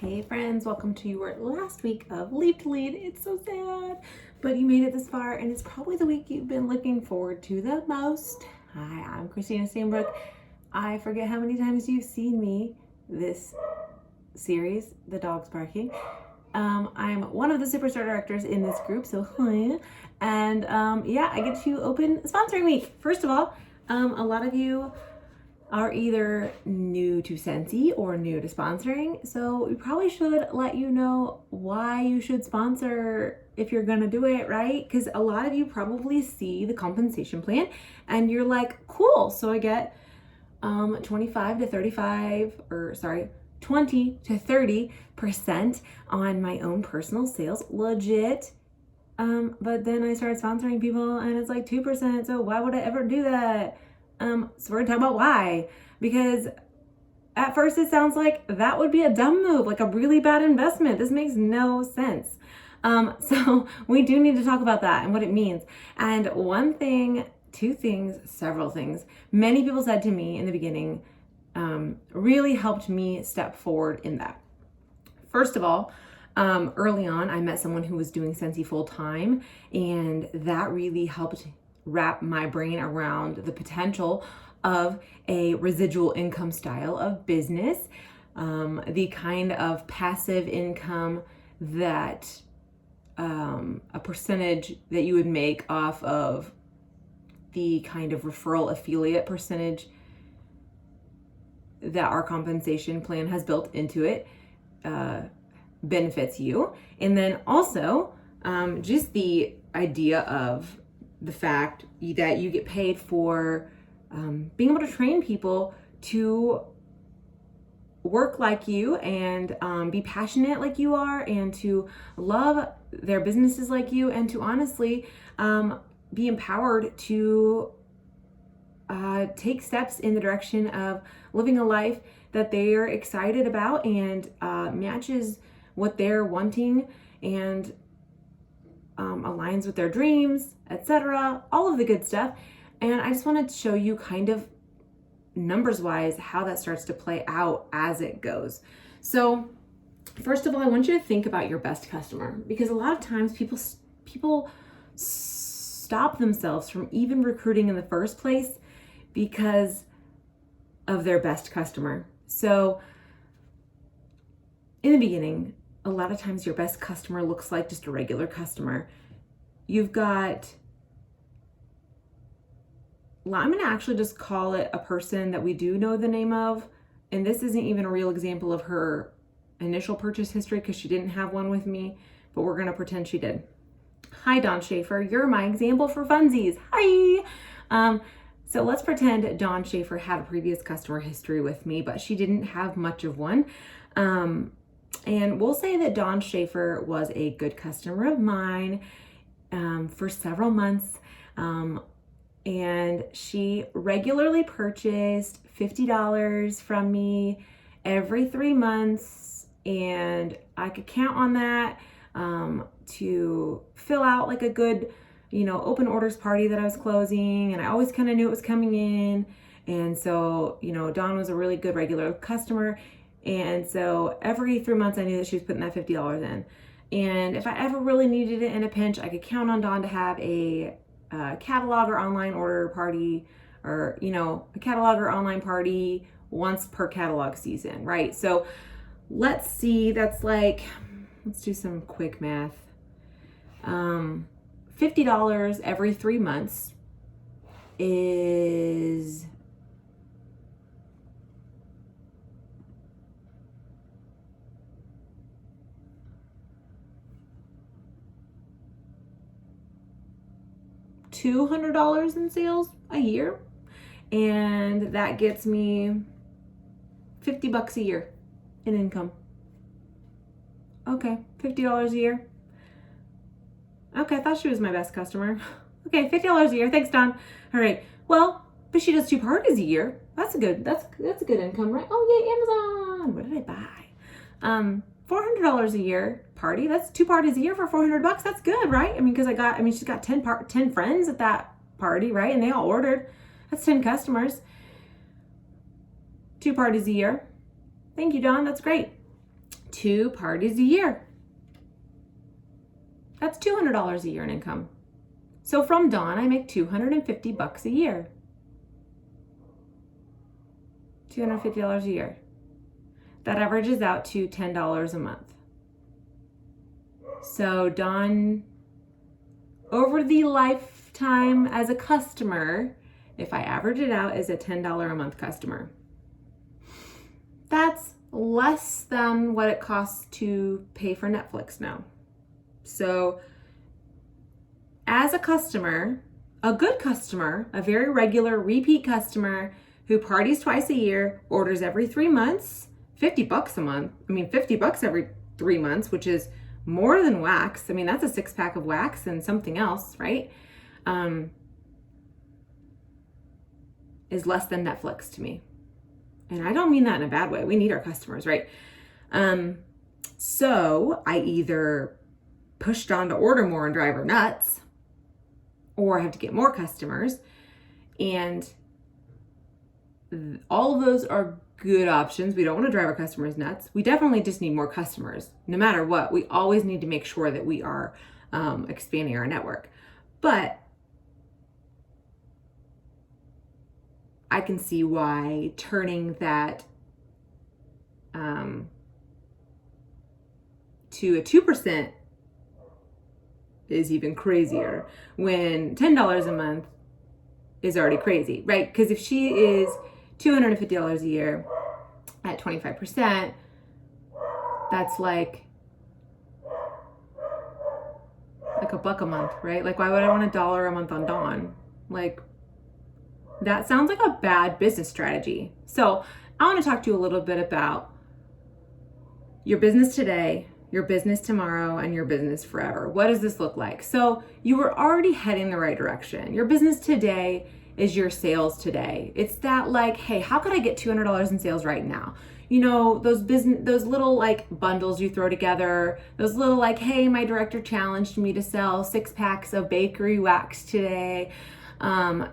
Hey friends, welcome to your last week of Leap to Lead. It's so sad, but you made it this far and it's probably the week you've been looking forward to the most. Hi, I'm Christina Stainbrook. I forget how many times you've seen me this series, The Dog's Barking. I'm one of the superstar directors in this group, so hi. And I get to open sponsoring week. First of all, a lot of you are either new to Scentsy or new to sponsoring, so we probably should let you know why you should sponsor if you're gonna do it, right? Because a lot of you probably see the compensation plan and you're like, cool, so I get 20 to 30% on my own personal sales, legit. But then I started sponsoring people and it's like 2%, so why would I ever do that? So we're gonna talk about why, because at first it sounds like that would be a dumb move, like a really bad investment. This makes no sense. So we do need to talk about that and what it means. And one thing, two things, several things, many people said to me in the beginning, really helped me step forward in that. First of all, early on, I met someone who was doing Scentsy full time, and that really helped wrap my brain around the potential of a residual income style of business, the kind of passive income that a percentage that you would make off of the kind of referral affiliate percentage that our compensation plan has built into it benefits you. And then also just the idea of the fact that you get paid for being able to train people to work like you and be passionate like you are, and to love their businesses like you, and to honestly be empowered to take steps in the direction of living a life that they're excited about and matches what they're wanting and aligns with their dreams, etc., all of the good stuff. And I just wanted to show you kind of numbers wise how that starts to play out as it goes. So first of all, I want you to think about your best customer, because a lot of times people stop themselves from even recruiting in the first place because of their best customer. So in the beginning, a lot of times your best customer looks like just a regular customer. You've got, I'm going to actually just call it a person that we do know the name of. And this isn't even a real example of her initial purchase history because she didn't have one with me, but we're going to pretend she did. Hi, Dawn Schaefer. You're my example for funsies. Hi. So let's pretend Dawn Schaefer had a previous customer history with me, but she didn't have much of one. And we'll say that Dawn Schaefer was a good customer of mine for several months. And she regularly purchased $50 from me every 3 months. And I could count on that to fill out like a good, open orders party that I was closing. And I always kind of knew it was coming in. And so, Dawn was a really good regular customer. And so every 3 months I knew that she was putting that $50 in. And if I ever really needed it in a pinch, I could count on Dawn to have a catalog or online order party, or, a catalog or online party once per catalog season, right? So let's see, let's do some quick math. $50 every 3 months is $200 in sales a year, and that gets me $50 a year in income. Okay, $50 a year. Okay, I thought she was my best customer. Okay, $50 a year. Thanks, Dawn. All right. Well, but she does 2 parties a year. That's a good income, right? Oh, yay, Amazon. What did I buy? $400 a year party. That's 2 parties a year for $400. That's good, right? She's got 10 friends at that party, right? And they all ordered. That's 10 customers. 2 parties a year. Thank you, Dawn. That's great. 2 parties a year. That's $200 a year in income. So from Dawn, I make $250 a year. $250 a year. That averages out to $10 a month. So Dawn, over the lifetime as a customer, if I average it out, is a $10 a month customer. That's less than what it costs to pay for Netflix now. So as a customer, a good customer, a very regular repeat customer who parties twice a year, orders every 3 months, $50 a month. I mean, $50 every 3 months, which is more than wax. I mean, that's a 6-pack of wax and something else, right? Is less than Netflix to me. And I don't mean that in a bad way. We need our customers, right? So I either pushed on to order more and drive her nuts, or I have to get more customers. And all of those are good options. We don't want to drive our customers nuts. We definitely just need more customers. No matter what, we always need to make sure that we are expanding our network. But I can see why turning that to a 2% is even crazier, when $10 a month is already crazy, right? Because if she is $250 a year at 25%, that's like $1 a month, right? Like, why would I want $1 a month on Dawn? Like, that sounds like a bad business strategy. So I want to talk to you a little bit about your business today, your business tomorrow, and your business forever. What does this look like? So you were already heading the right direction. Your business today is your sales today. It's that, like, hey, how could I get $200 in sales right now? You know, those little like bundles you throw together, those little like, hey, my director challenged me to sell 6 packs of bakery wax today.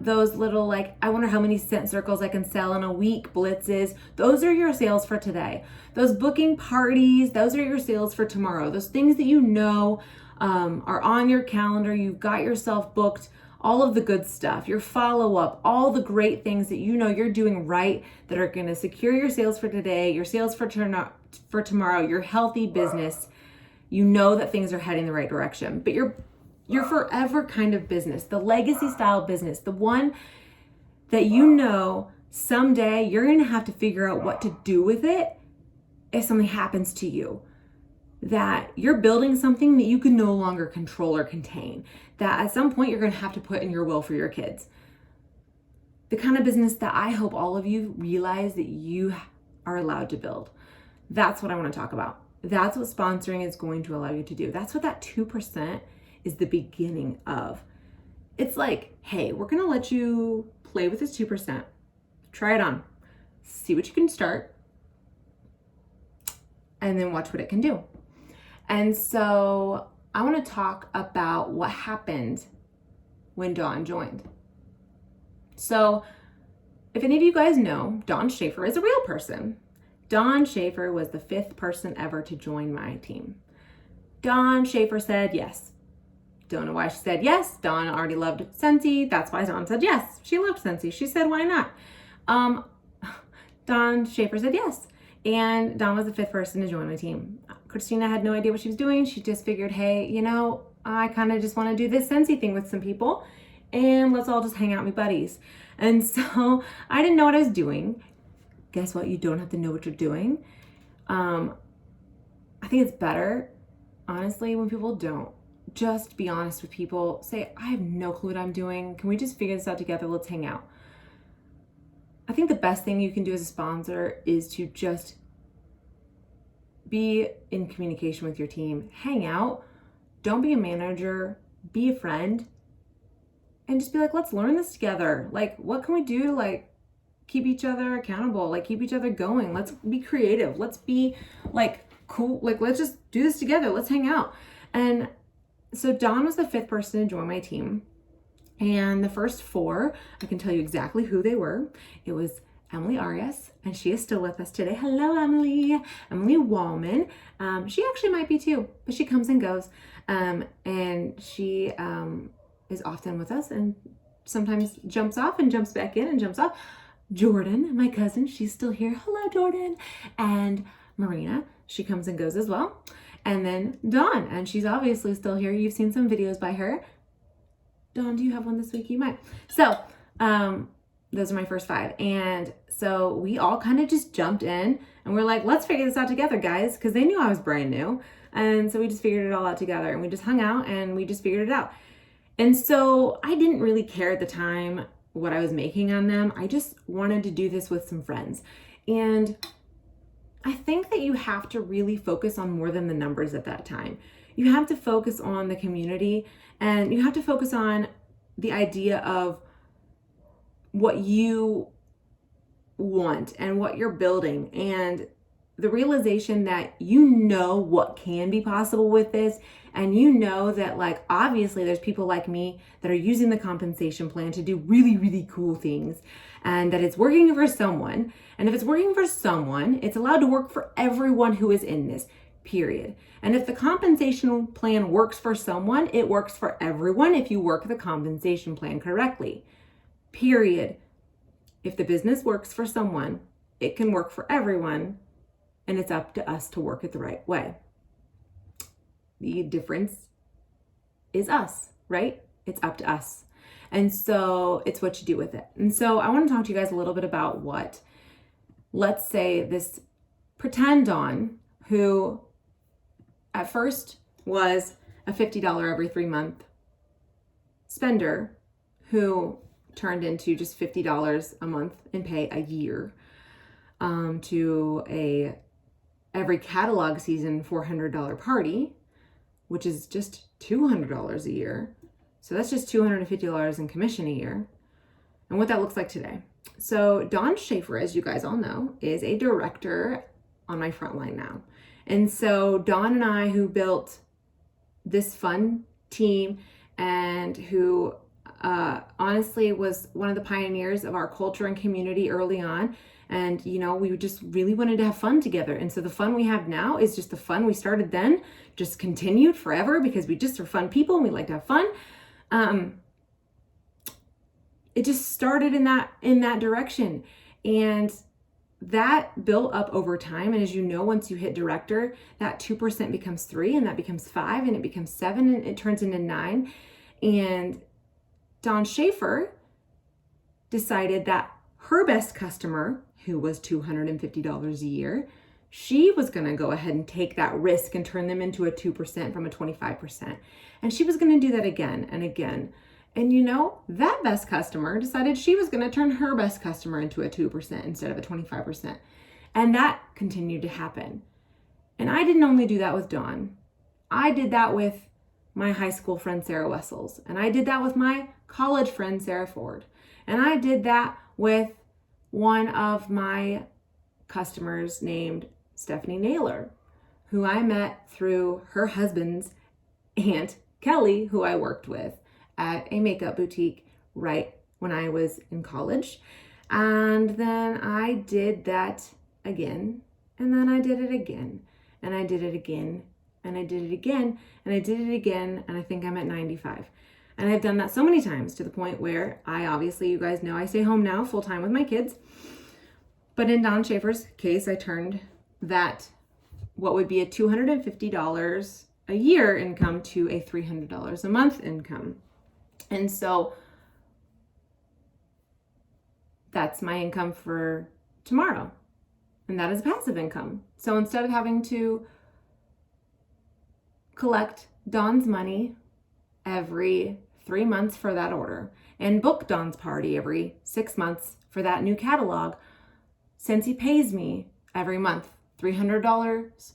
Those little like, I wonder how many scent circles I can sell in a week blitzes. Those are your sales for today. Those booking parties, those are your sales for tomorrow. Those things that you know are on your calendar, you've got yourself booked, all of the good stuff, your follow-up, all the great things that you know you're doing right that are going to secure your sales for today, your sales for tomorrow, your healthy business. You know that things are heading the right direction, but your forever kind of business, the legacy style business, the one that you know someday you're going to have to figure out what to do with it if something happens to you, that you're building something that you can no longer control or contain, that at some point you're going to have to put in your will for your kids. The kind of business that I hope all of you realize that you are allowed to build. That's what I want to talk about. That's what sponsoring is going to allow you to do. That's what that 2% is the beginning of. It's like, hey, we're going to let you play with this 2%. Try it on. See what you can start. And then watch what it can do. And so I want to talk about what happened when Dawn joined. So if any of you guys know, Dawn Schaefer is a real person. Dawn Schaefer was the 5th person ever to join my team. Dawn Schaefer said yes. Don't know why she said yes. Dawn already loved Scentsy. That's why Dawn said yes. She loved Scentsy. She said, why not? Dawn Schaefer said yes. And Dawn was the 5th person to join my team. Christina had no idea what she was doing. She just figured, hey, you know, I kind of just want to do this Scentsy thing with some people, and let's all just hang out and be buddies. And so I didn't know what I was doing. Guess what? You don't have to know what you're doing. I think it's better, honestly, when people don't. Just be honest with people. Say, I have no clue what I'm doing. Can we just figure this out together? Let's hang out. I think the best thing you can do as a sponsor is to just be in communication with your team. Hang out. Don't be a manager. Be a friend. And just be like, let's learn this together. Like, what can we do to like keep each other accountable? Like, keep each other going. Let's be creative. Let's be like cool. Like, let's just do this together. Let's hang out. And so Dawn was the 5th person to join my team. And the first 4, I can tell you exactly who they were. It was Emily Arias, and she is still with us today. Hello, Emily. Emily Wallman. She actually might be too, but she comes and goes. And she is often with us and sometimes jumps off and jumps back in and jumps off. Jordan, my cousin, she's still here. Hello, Jordan. And Marina, she comes and goes as well. And then Dawn, and she's obviously still here. You've seen some videos by her. Dawn, do you have one this week? You might. So, those are my first 5. And so we all kind of just jumped in and we're like, let's figure this out together, guys, because they knew I was brand new. And so we just figured it all out together and we just hung out and we just figured it out. And so I didn't really care at the time what I was making on them. I just wanted to do this with some friends. And I think that you have to really focus on more than the numbers at that time. You have to focus on the community and you have to focus on the idea of what you want and what you're building and the realization that you know what can be possible with this. And you know that, like, obviously there's people like me that are using the compensation plan to do really, really cool things and that it's working for someone. And if it's working for someone, it's allowed to work for everyone who is in this, period. And if the compensation plan works for someone, it works for everyone if you work the compensation plan correctly, period. If the business works for someone, it can work for everyone, and it's up to us to work it the right way. The difference is us, right? It's up to us. And so it's what you do with it. And so I want to talk to you guys a little bit about what, let's say, this pretend Dawn, who at first was a $50 every 3 month spender, who turned into just $50 a month in pay a year, to a every catalog season $400 party, which is just $200 a year. So that's just $250 in commission a year. And what that looks like today. So Dawn Schaefer, as you guys all know, is a director on my front line now. And so Dawn and I, who built this fun team and who honestly was one of the pioneers of our culture and community early on. And, you know, we just really wanted to have fun together. And so the fun we have now is just the fun we started then, just continued forever because we just are fun people and we like to have fun. It just started in that direction. And that built up over time. And as you know, once you hit director, that 2% becomes 3 and that becomes 5 and it becomes 7 and it turns into 9. And Dawn Schaefer decided that her best customer, who was $250 a year, she was going to go ahead and take that risk and turn them into a 2% from a 25%. And she was going to do that again and again. And you know, that best customer decided she was going to turn her best customer into a 2% instead of a 25%. And that continued to happen. And I didn't only do that with Dawn. I did that with my high school friend, Sarah Wessels. And I did that with my college friend, Sarah Ford. And I did that with one of my customers named Stephanie Naylor, who I met through her husband's aunt, Kelly, who I worked with at a makeup boutique right when I was in college. And then I did that again, and then I did it again, and I did it again, and I did it again, and I did it again, and I think I'm at 95. And I've done that so many times to the point where I obviously, you guys know, I stay home now full time with my kids. But in Dawn Schaefer's case, I turned that, what would be a $250 a year income to a $300 a month income. And so that's my income for tomorrow. And that is passive income. So instead of having to collect Dawn's money every 3 months for that order and book Dawn's party every 6 months for that new catalog, since he pays me every month $300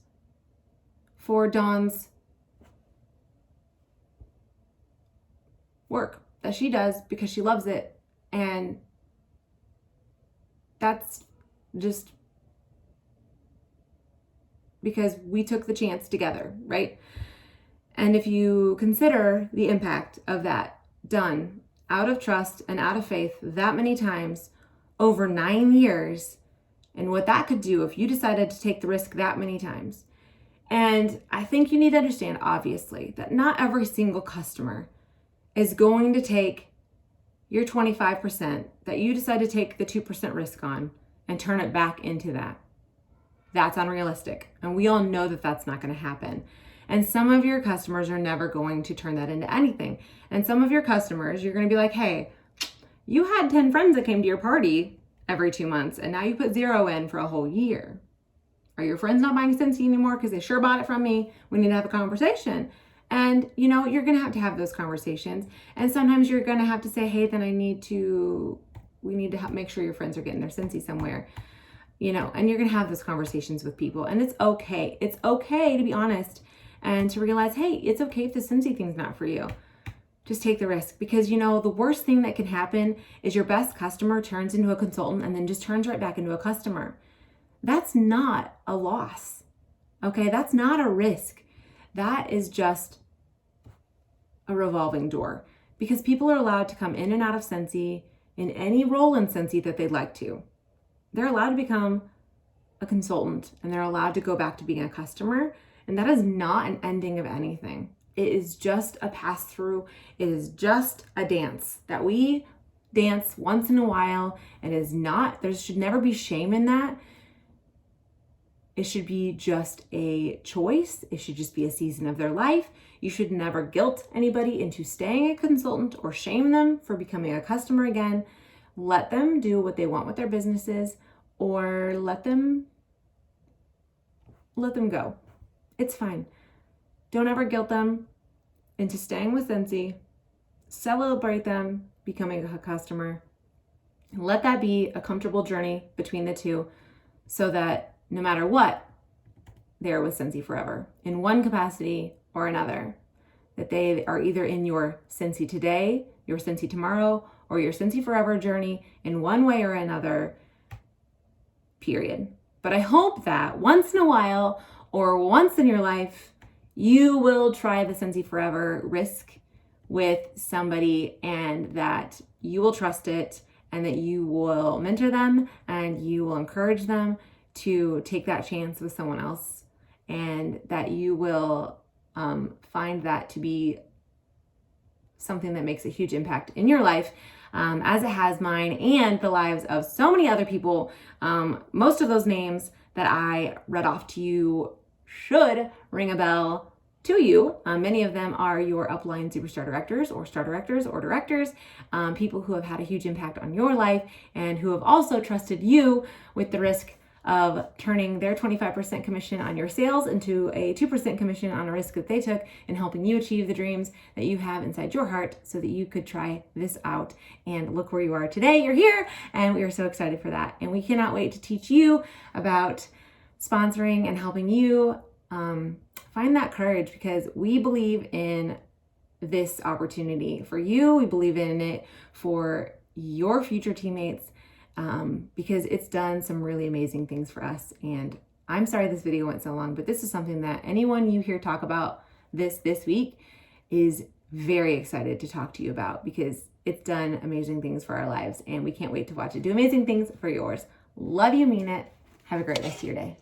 for Dawn's work that she does because she loves it, and that's just because we took the chance together, right? And if you consider the impact of that done out of trust and out of faith that many times over 9 years and what that could do if you decided to take the risk that many times. And I think you need to understand, obviously, that not every single customer is going to take your 25% that you decide to take the 2% risk on and turn it back into that. That's unrealistic. And we all know that that's not going to happen. And some of your customers are never going to turn that into anything. And some of your customers, you're going to be like, hey, you had 10 friends that came to your party every 2 months, and now you put 0 in for a whole year. Are your friends not buying Scentsy anymore because they sure bought it from me? We need to have a conversation. And, you're going to have those conversations. And sometimes you're going to have to say, hey, then we need to make sure your friends are getting their Scentsy somewhere. And you're going to have those conversations with people. And it's okay. It's okay to be honest and to realize, hey, it's okay if the Scentsy thing's not for you. Just take the risk, because the worst thing that can happen is your best customer turns into a consultant and then just turns right back into a customer. That's not a loss. Okay, that's not a risk. That is just a revolving door, because people are allowed to come in and out of Scentsy in any role in Scentsy that they'd like to. They're allowed to become a consultant, and they're allowed to go back to being a customer. And that is not an ending of anything. It is just a pass through. It is just a dance that we dance once in a while. It is not, there should never be shame in that. It should be just a choice. It should just be a season of their life. You should never guilt anybody into staying a consultant or shame them for becoming a customer again. Let them do what they want with their businesses, or let them go. It's fine. Don't ever guilt them into staying with Scentsy. Celebrate them becoming a customer. Let that be a comfortable journey between the two, so that no matter what, they're with Scentsy forever in one capacity or another. That they are either in your Scentsy today, your Scentsy tomorrow, or your Scentsy forever journey in one way or another, period. But I hope that once in a while or once in your life, you will try the Scentsy forever risk with somebody, and that you will trust it, and that you will mentor them and you will encourage them to take that chance with someone else, and that you will find that to be something that makes a huge impact in your life, as it has mine and the lives of so many other people. Most of those names that I read off to you should ring a bell to you. Many of them are your upline superstar directors or star directors or directors, people who have had a huge impact on your life and who have also trusted you with the risk of turning their 25% commission on your sales into a 2% commission on a risk that they took in helping you achieve the dreams that you have inside your heart, so that you could try this out. And look where you are today. You're here, and we are so excited for that. And we cannot wait to teach you about sponsoring and helping you find that courage, because we believe in this opportunity for you. We believe in it for your future teammates, because it's done some really amazing things for us. And I'm sorry this video went so long, but this is something that anyone you hear talk about this week is very excited to talk to you about, because it's done amazing things for our lives, and we can't wait to watch it do amazing things for yours. Love you, mean it. Have a great rest of your day.